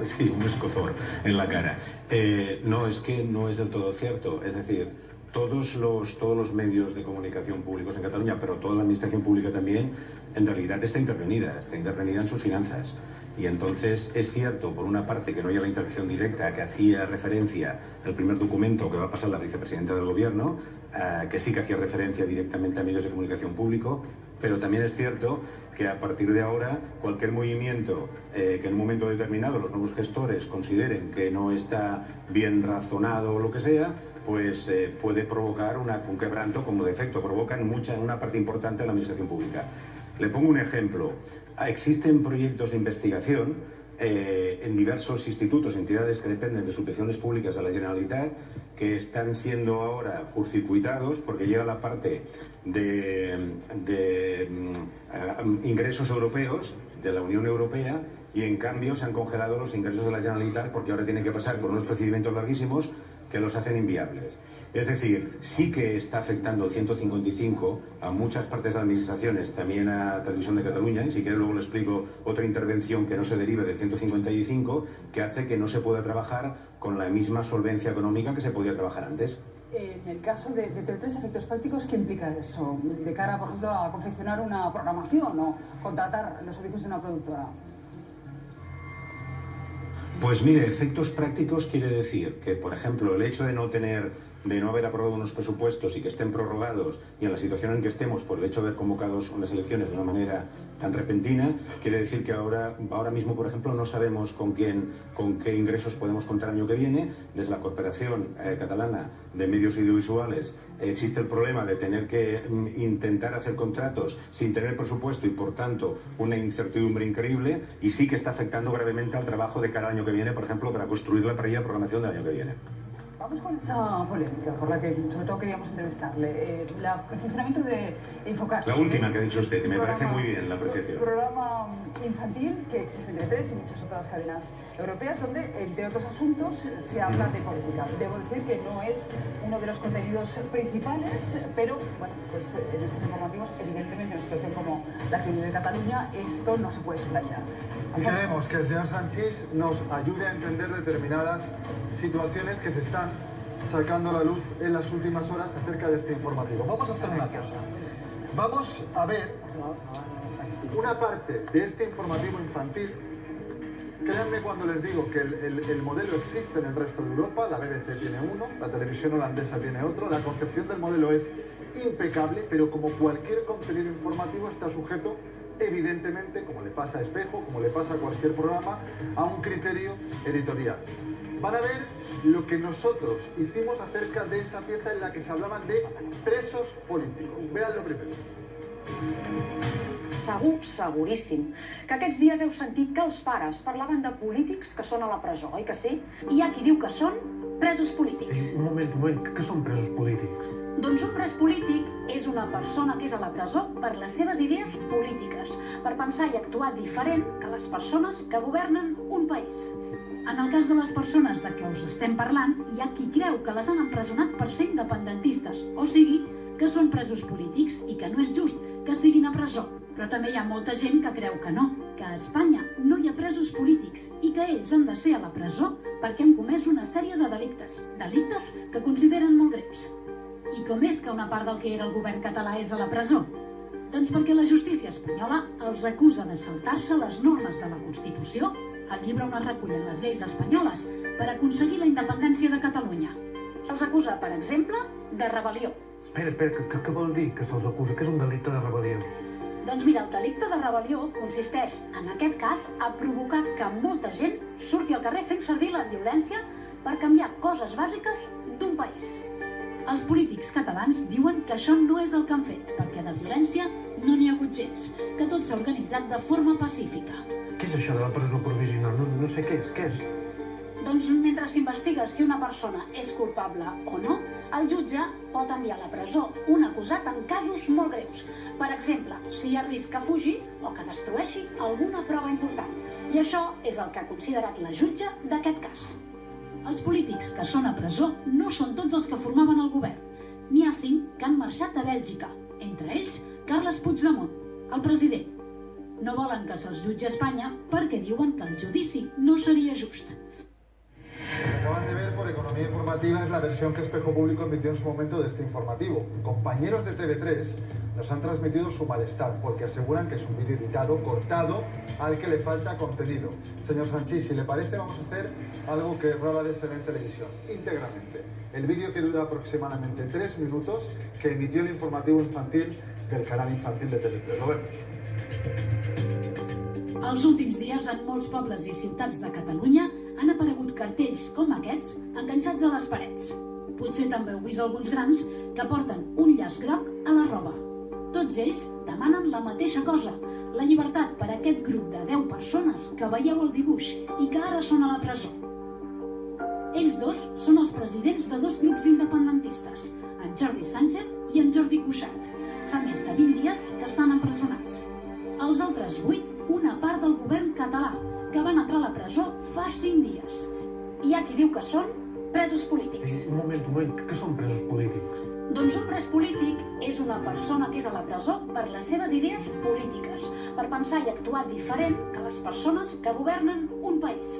sí, un escozor en la cara. No, es que no es del todo cierto. Es decir, todos los medios de comunicación públicos en Cataluña, pero toda la administración pública también, en realidad está intervenida en sus finanzas. Y entonces es cierto, por una parte, que no haya la intervención directa que hacía referencia el primer documento que va a pasar la vicepresidenta del Gobierno, que sí que hacía referencia directamente a medios de comunicación público, pero también es cierto que a partir de ahora cualquier movimiento que en un momento determinado los nuevos gestores consideren que no está bien razonado o lo que sea, pues puede provocar un quebranto como defecto, provoca en una parte importante de la administración pública. Le pongo un ejemplo. Existen proyectos de investigación en diversos institutos, entidades que dependen de subvenciones públicas de la Generalitat, que están siendo ahora curtcircuitados porque llega la parte de ingresos europeos de la Unión Europea y en cambio se han congelado los ingresos de la Generalitat porque ahora tienen que pasar por unos procedimientos larguísimos que los hacen inviables. Es decir, sí que está afectando el 155 a muchas partes de las administraciones, también a Televisión de Cataluña, y si quiere luego le explico otra intervención que no se derive del 155, que hace que no se pueda trabajar con la misma solvencia económica que se podía trabajar antes. En el caso de TV3, efectos prácticos, ¿qué implica eso? De cara, por ejemplo, a confeccionar una programación o contratar los servicios de una productora. Pues mire, efectos prácticos quiere decir que, por ejemplo, el hecho de no haber aprobado unos presupuestos y que estén prorrogados y en la situación en que estemos por el hecho de haber convocado unas elecciones de una manera tan repentina, quiere decir que ahora mismo, por ejemplo, no sabemos con qué ingresos podemos contar el año que viene. Desde la Corporación Catalana de Medios Audiovisuales existe el problema de tener que intentar hacer contratos sin tener presupuesto y, por tanto, una incertidumbre increíble, y sí que está afectando gravemente al trabajo de cada año que viene, por ejemplo, para construir la parrilla de programación del año que viene. Vamos con esa polémica por la que sobre todo queríamos entrevistarle. El funcionamiento de Infocar. La última que ha dicho usted, que me parece muy bien la apreciación. Un programa infantil que existe en TV3 y muchas otras cadenas europeas, donde, entre otros asuntos, se habla de política. Debo decir que no es uno de los contenidos principales, pero, bueno, pues en estos informativos, evidentemente, en una situación como la que vive Cataluña, esto no se puede subrayar. Y queremos que el señor Sanchis nos ayude a entender determinadas situaciones que se están sacando a la luz en las últimas horas acerca de este informativo. Vamos a hacer una cosa. Vamos a ver una parte de este informativo infantil. Créanme cuando les digo que el modelo existe en el resto de Europa. La BBC tiene uno, la televisión holandesa tiene otro. La concepción del modelo es impecable, pero como cualquier contenido informativo está sujeto, evidentemente, como le pasa a Espejo, como le pasa a cualquier programa, a un criterio editorial. Van a ver lo que nosotros hicimos acerca de esa pieza en la que se hablaban de presos políticos. Véanlo primero. Seguríssim, que aquests dies heu sentit que els pares parlaven de polítics que són a la presó, oi que sí? I hi ha qui diu que són presos polítics. Un moment, què són presos polítics? Doncs un pres polític és una persona que és a la presó per les seves idees polítiques, per pensar i actuar diferent que les persones que governen un país. En el cas de les persones de què us estem parlant, hi ha qui creu que les han empresonat per ser independentistes, o sigui, que són presos polítics i que no és just que siguin a presó. Però també hi ha molta gent que creu que no, que a Espanya no hi ha presos polítics i que ells han de ser a la presó perquè han comès una sèrie de delictes que consideren molt greus. I com és que una part del que era el govern català és a la presó? Doncs perquè la justícia espanyola els acusa de saltar-se les normes de la Constitució, el llibre on es recullen les lleis espanyoles, per aconseguir la independència de Catalunya. Se'ls acusa, per exemple, de rebel·lió. Espera, què vol dir que se'ls acusa? Què és un delicte de rebel·lió? Doncs mira, el delicte de rebel·lió consisteix, en aquest cas, a provocar que molta gent surti al carrer fent servir la violència per canviar coses bàsiques d'un país. Els polítics catalans diuen que això no és el que han fet, perquè de violència no n'hi ha hagut gens, que tot s'ha organitzat de forma pacífica. Què és això de la presó provisional? No sé què és. Doncs mentre s'investiga si una persona és culpable o no, el jutge pot enviar a la presó un acusat en casos molt greus. Per exemple, si hi ha risc que fugi o que destrueixi alguna prova important. I això és el que ha considerat la jutge d'aquest cas. Els polítics que són a presó no són tots els que formaven el govern. N'hi ha 5 que han marxat a Bèlgica, entre ells Carles Puigdemont, el president. No volen que se'ls jutgi a Espanya perquè diuen que el judici no seria just. Lo que acaban de ver por Economía Informativa es la versión que Espejo Público emitió en su momento de este informativo. Compañeros de TV3 nos han transmitido su malestar porque aseguran que es un vídeo editado, cortado, al que le falta contenido. Señor Sanchis, si le parece, vamos a hacer algo que rara vez se ve en televisión, íntegramente. El vídeo que dura aproximadamente 3 minutos que emitió el informativo infantil del canal infantil de TV3. Lo vemos. Els últims dies, en molts pobles i ciutats de Catalunya han aparegut cartells com aquests enganxats a les parets. Potser també heu vist alguns grans que porten un llaç groc a la roba. Tots ells demanen la mateixa cosa, la llibertat per a aquest grup de 10 persones que veieu al dibuix i que ara són a la presó. Ells dos són els presidents de 2 grups independentistes, en Jordi Sánchez i en Jordi Cuixart. Fa més de 20 dies que estan empresonats. Els altres 8, una part del govern català, que van entrar a la presó fa 5 dies. Hi ha qui diu que són presos polítics. Un moment, què són presos polítics? Doncs un pres polític és una persona que és a la presó per les seves idees polítiques, per pensar i actuar diferent que les persones que governen un país.